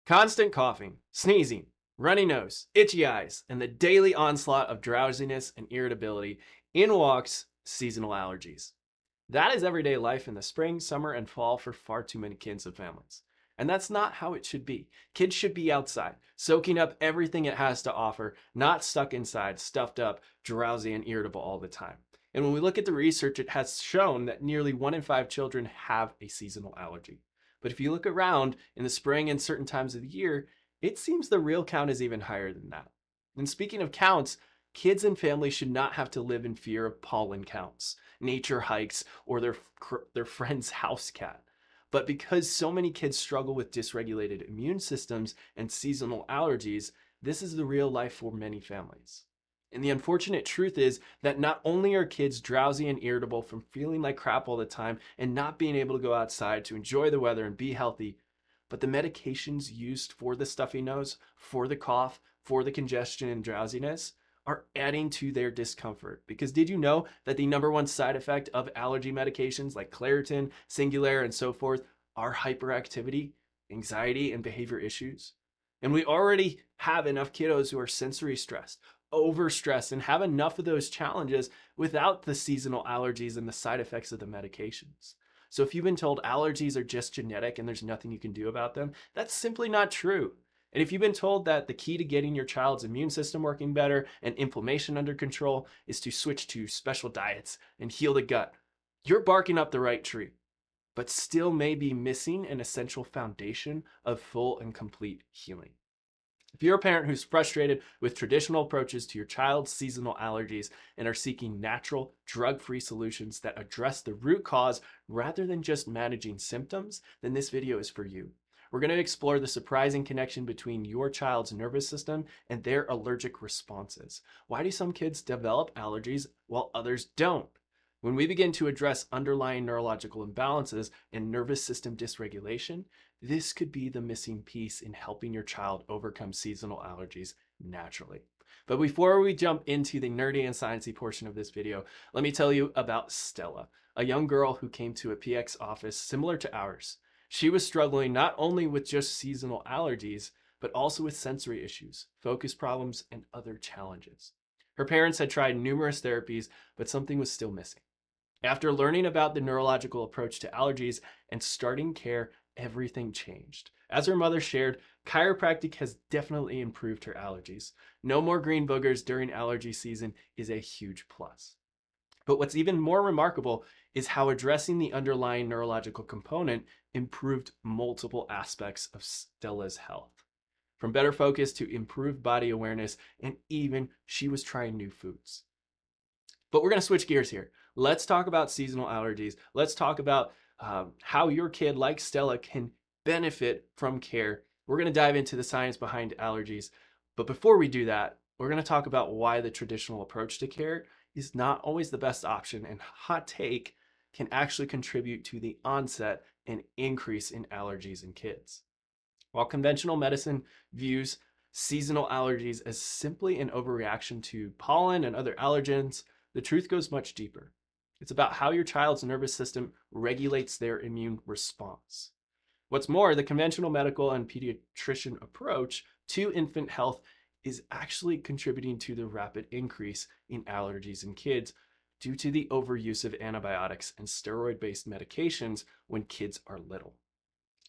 Constant coughing, sneezing, runny nose, itchy eyes, and the daily onslaught of drowsiness and irritability in walks seasonal allergies. That is everyday life in the spring, summer, and fall for far too many kids and families. And that's not how it should be. Kids should be outside, soaking up everything it has to offer, not stuck inside, stuffed up, drowsy, and irritable all the time. And when we look at the research, it has shown that nearly 1 in 5 children have a seasonal allergy. But if you look around in the spring and certain times of the year, it seems the real count is even higher than that. And speaking of counts, kids and families should not have to live in fear of pollen counts, nature hikes, or their friend's house cat. But because so many kids struggle with dysregulated immune systems and seasonal allergies, this is the real life for many families. And the unfortunate truth is that not only are kids drowsy and irritable from feeling like crap all the time and not being able to go outside to enjoy the weather and be healthy, but the medications used for the stuffy nose, for the cough, for the congestion and drowsiness are adding to their discomfort. Because did you know that the number one side effect of allergy medications like Claritin, Singulair, and so forth are hyperactivity, anxiety, and behavior issues? And we already have enough kiddos who are sensory stressed, overstressed, and have enough of those challenges without the seasonal allergies and the side effects of the medications. So if you've been told allergies are just genetic and there's nothing you can do about them, that's simply not true. And if you've been told that the key to getting your child's immune system working better and inflammation under control is to switch to special diets and heal the gut, you're barking up the right tree, but still may be missing an essential foundation of full and complete healing. If you're a parent who's frustrated with traditional approaches to your child's seasonal allergies and are seeking natural, drug-free solutions that address the root cause rather than just managing symptoms, then this video is for you. We're going to explore the surprising connection between your child's nervous system and their allergic responses. Why do some kids develop allergies while others don't? When we begin to address underlying neurological imbalances and nervous system dysregulation, this could be the missing piece in helping your child overcome seasonal allergies naturally. But before we jump into the nerdy and sciencey portion of this video, let me tell you about Stella, a young girl who came to a PX office similar to ours. She was struggling not only with just seasonal allergies, but also with sensory issues, focus problems, and other challenges. Her parents had tried numerous therapies, but something was still missing. After learning about the neurological approach to allergies and starting care, everything changed. As her mother shared, chiropractic has definitely improved her allergies. No more green boogers during allergy season is a huge plus. But what's even more remarkable is how addressing the underlying neurological component improved multiple aspects of Stella's health. From better focus to improved body awareness, and even she was trying new foods. But we're going to switch gears here. Let's talk about seasonal allergies. Let's talk about how your kid, like Stella, can benefit from care. We're going to dive into the science behind allergies. But before we do that, we're going to talk about why the traditional approach to care is not always the best option, and hot take can actually contribute to the onset and increase in allergies in kids. While conventional medicine views seasonal allergies as simply an overreaction to pollen and other allergens, the truth goes much deeper. It's about how your child's nervous system regulates their immune response. What's more, the conventional medical and pediatrician approach to infant health is actually contributing to the rapid increase in allergies in kids due to the overuse of antibiotics and steroid-based medications when kids are little.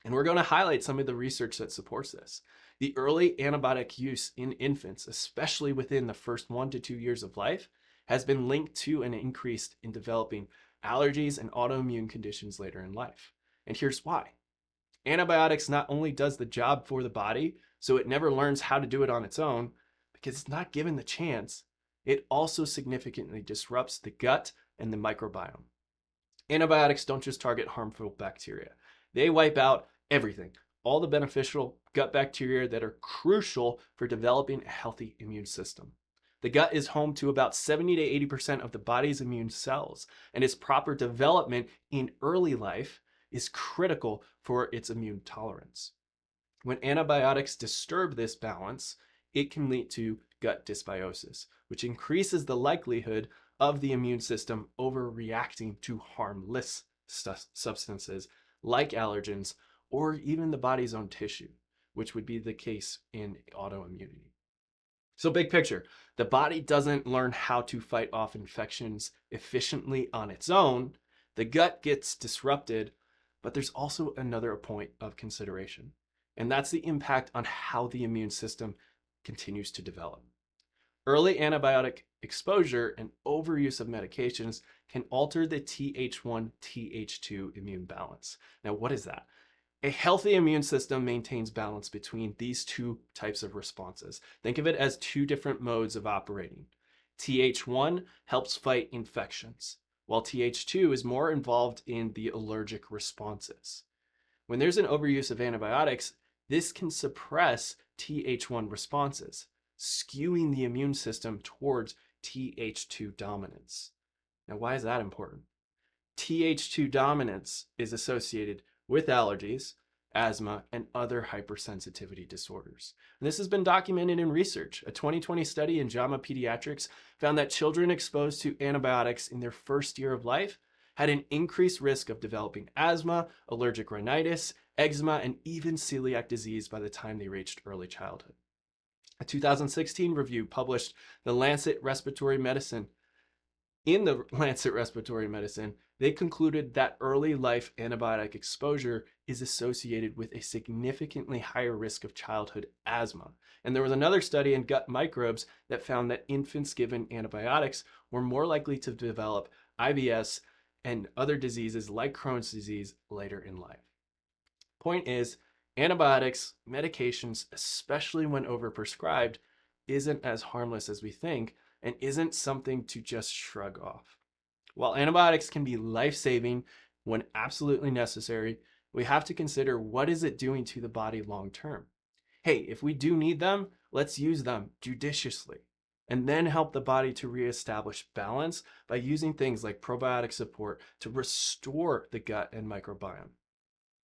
And we're going to highlight some of the research that supports this. The early antibiotic use in infants, especially within the first 1 to 2 years of life, has been linked to an increase in developing allergies and autoimmune conditions later in life. And here's why. Antibiotics not only does the job for the body, so it never learns how to do it on its own, because it's not given the chance, it also significantly disrupts the gut and the microbiome. Antibiotics don't just target harmful bacteria. They wipe out everything, all the beneficial gut bacteria that are crucial for developing a healthy immune system. The gut is home to about 70 to 80% of the body's immune cells, and its proper development in early life is critical for its immune tolerance. When antibiotics disturb this balance, it can lead to gut dysbiosis, which increases the likelihood of the immune system overreacting to harmless substances like allergens or even the body's own tissue, which would be the case in autoimmunity. So big picture, the body doesn't learn how to fight off infections efficiently on its own. The gut gets disrupted, but there's also another point of consideration, and that's the impact on how the immune system continues to develop. Early antibiotic exposure and overuse of medications can alter the Th1 Th2 immune balance. Now, what is that? A healthy immune system maintains balance between these two types of responses. Think of it as two different modes of operating. Th1 helps fight infections, while Th2 is more involved in the allergic responses. When there's an overuse of antibiotics, this can suppress Th1 responses, skewing the immune system towards Th2 dominance. Now, why is that important? Th2 dominance is associated with allergies, asthma, and other hypersensitivity disorders. And this has been documented in research. A 2020 study in JAMA Pediatrics found that children exposed to antibiotics in their first year of life had an increased risk of developing asthma, allergic rhinitis, eczema, and even celiac disease by the time they reached early childhood. A 2016 review published in the Lancet Respiratory Medicine, they concluded that early life antibiotic exposure is associated with a significantly higher risk of childhood asthma. And there was another study in gut microbes that found that infants given antibiotics were more likely to develop IBS and other diseases like Crohn's disease later in life. Point is, antibiotics, medications, especially when overprescribed, isn't as harmless as we think and isn't something to just shrug off. While antibiotics can be life-saving when absolutely necessary, we have to consider what is it doing to the body long term. Hey, if we do need them, let's use them judiciously and then help the body to reestablish balance by using things like probiotic support to restore the gut and microbiome.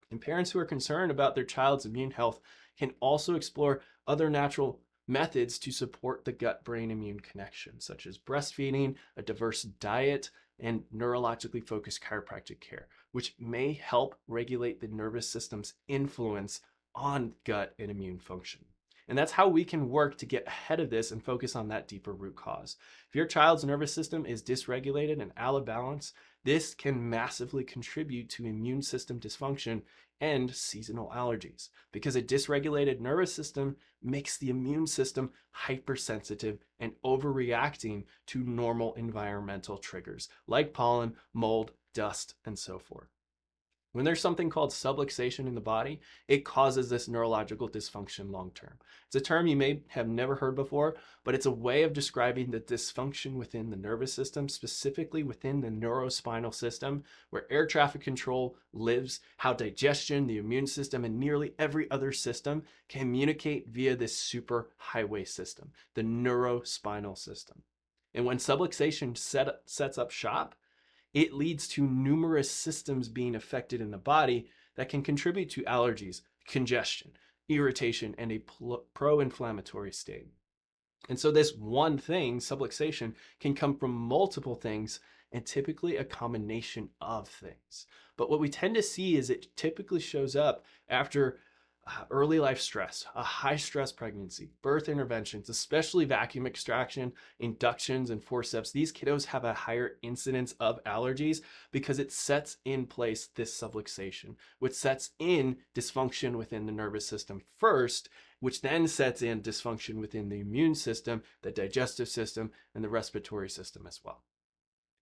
And parents who are concerned about their child's immune health can also explore other natural methods to support the gut-brain immune connection, such as breastfeeding, a diverse diet, and neurologically focused chiropractic care, which may help regulate the nervous system's influence on gut and immune function. And that's how we can work to get ahead of this and focus on that deeper root cause. If your child's nervous system is dysregulated and out of balance, this can massively contribute to immune system dysfunction and seasonal allergies, because a dysregulated nervous system makes the immune system hypersensitive and overreacting to normal environmental triggers like pollen, mold, dust, and so forth. When there's something called subluxation in the body, it causes this neurological dysfunction long term. It's a term you may have never heard before, but it's a way of describing the dysfunction within the nervous system, specifically within the neurospinal system, where air traffic control lives, how digestion, the immune system, and nearly every other system communicate via this superhighway system, the neurospinal system. And when subluxation sets up shop, it leads to numerous systems being affected in the body that can contribute to allergies, congestion, irritation, and a pro-inflammatory state. And so this one thing, subluxation, can come from multiple things and typically a combination of things. But what we tend to see is it typically shows up after early life stress, a high stress pregnancy, birth interventions, especially vacuum extraction, inductions, and forceps. These kiddos have a higher incidence of allergies because it sets in place this subluxation, which sets in dysfunction within the nervous system first, which then sets in dysfunction within the immune system, the digestive system, and the respiratory system as well.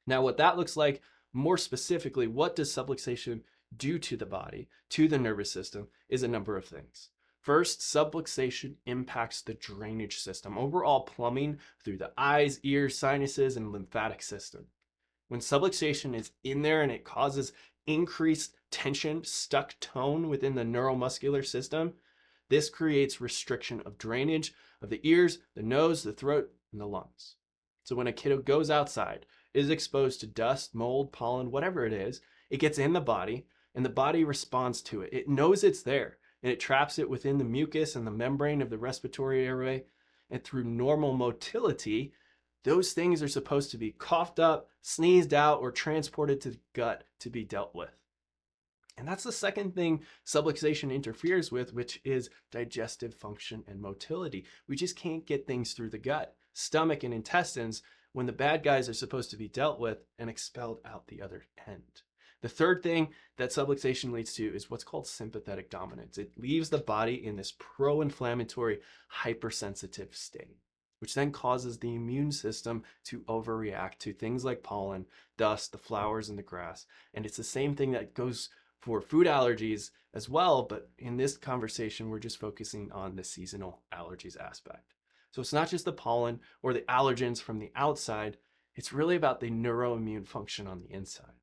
Now, what that looks like more specifically, what does subluxation do to the body, to the nervous system, is a number of things. First, subluxation impacts the drainage system, overall plumbing through the eyes, ears, sinuses, and lymphatic system. When subluxation is in there and it causes increased tension, stuck tone within the neuromuscular system, this creates restriction of drainage of the ears, the nose, the throat, and the lungs. So when a kiddo goes outside, is exposed to dust, mold, pollen, whatever it is, it gets in the body, and the body responds to it. It knows it's there, and it traps it within the mucus and the membrane of the respiratory airway. And through normal motility, those things are supposed to be coughed up, sneezed out, or transported to the gut to be dealt with. And that's the second thing subluxation interferes with, which is digestive function and motility. We just can't get things through the gut, stomach, and intestines when the bad guys are supposed to be dealt with and expelled out the other end. The third thing that subluxation leads to is what's called sympathetic dominance. It leaves the body in this pro-inflammatory, hypersensitive state, which then causes the immune system to overreact to things like pollen, dust, the flowers in the grass. And it's the same thing that goes for food allergies as well, but in this conversation, we're just focusing on the seasonal allergies aspect. So it's not just the pollen or the allergens from the outside, it's really about the neuroimmune function on the inside.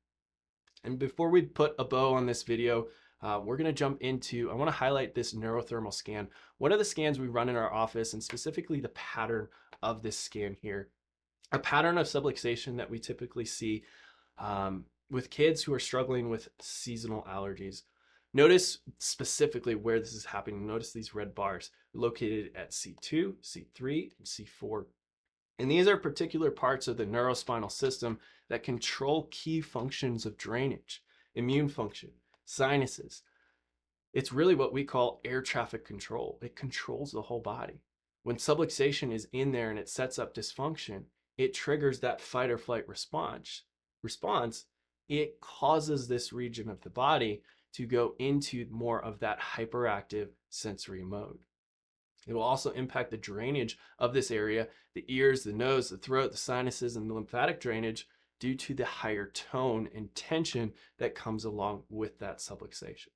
And before we put a bow on this video, we're going to jump into, I want to highlight this neurothermal scan. One of the scans we run in our office, and specifically the pattern of this scan here. A pattern of subluxation that we typically see with kids who are struggling with seasonal allergies. Notice specifically where this is happening. Notice these red bars located at C2, C3, and C4. And these are particular parts of the neurospinal system that control key functions of drainage, immune function, sinuses. It's really what we call air traffic control. It controls the whole body. When subluxation is in there and it sets up dysfunction, it triggers that fight or flight response. It causes this region of the body to go into more of that hyperactive sensory mode. It will also impact the drainage of this area, the ears, the nose, the throat, the sinuses, and the lymphatic drainage due to the higher tone and tension that comes along with that subluxation.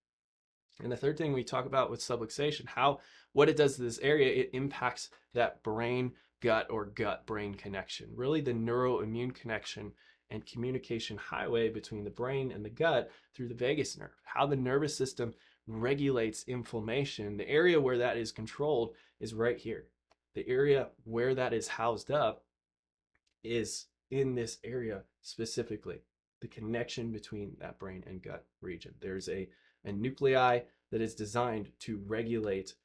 And the third thing we talk about with subluxation, what it does to this area, it impacts that brain-gut or gut-brain connection, really the neuroimmune connection and communication highway between the brain and the gut through the vagus nerve, how the nervous system regulates inflammation. The area where that is controlled is right here. The area where that is housed up is in this area specifically, the connection between that brain and gut region. There's a nuclei that is designed to regulate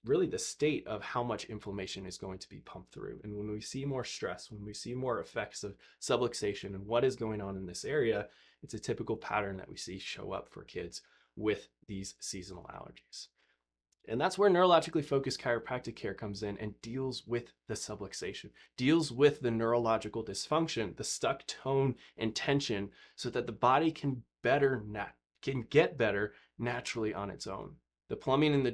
really the state of how much inflammation is going to be pumped through. And when we see more stress, when we see more effects of subluxation and what is going on in this area, it's a typical pattern that we see show up for kids with these seasonal allergies. And that's where neurologically focused chiropractic care comes in and deals with the subluxation, deals with the neurological dysfunction, the stuck tone and tension, so that the body can get better naturally on its own. The plumbing and the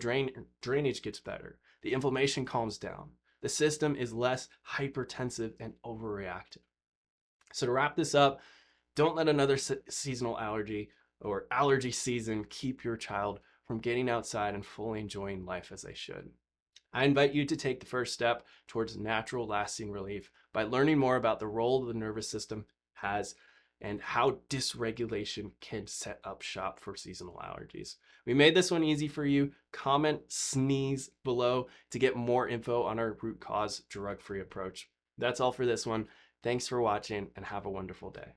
drainage gets better. The inflammation calms down. The system is less hypertensive and overreactive. So to wrap this up, don't let another seasonal allergy or allergy season keep your child from getting outside and fully enjoying life as they should. I invite you to take the first step towards natural, lasting relief by learning more about the role the nervous system has and how dysregulation can set up shop for seasonal allergies. We made this one easy for you. Comment sneeze below to get more info on our root cause drug-free approach. That's all for this one. Thanks for watching and have a wonderful day.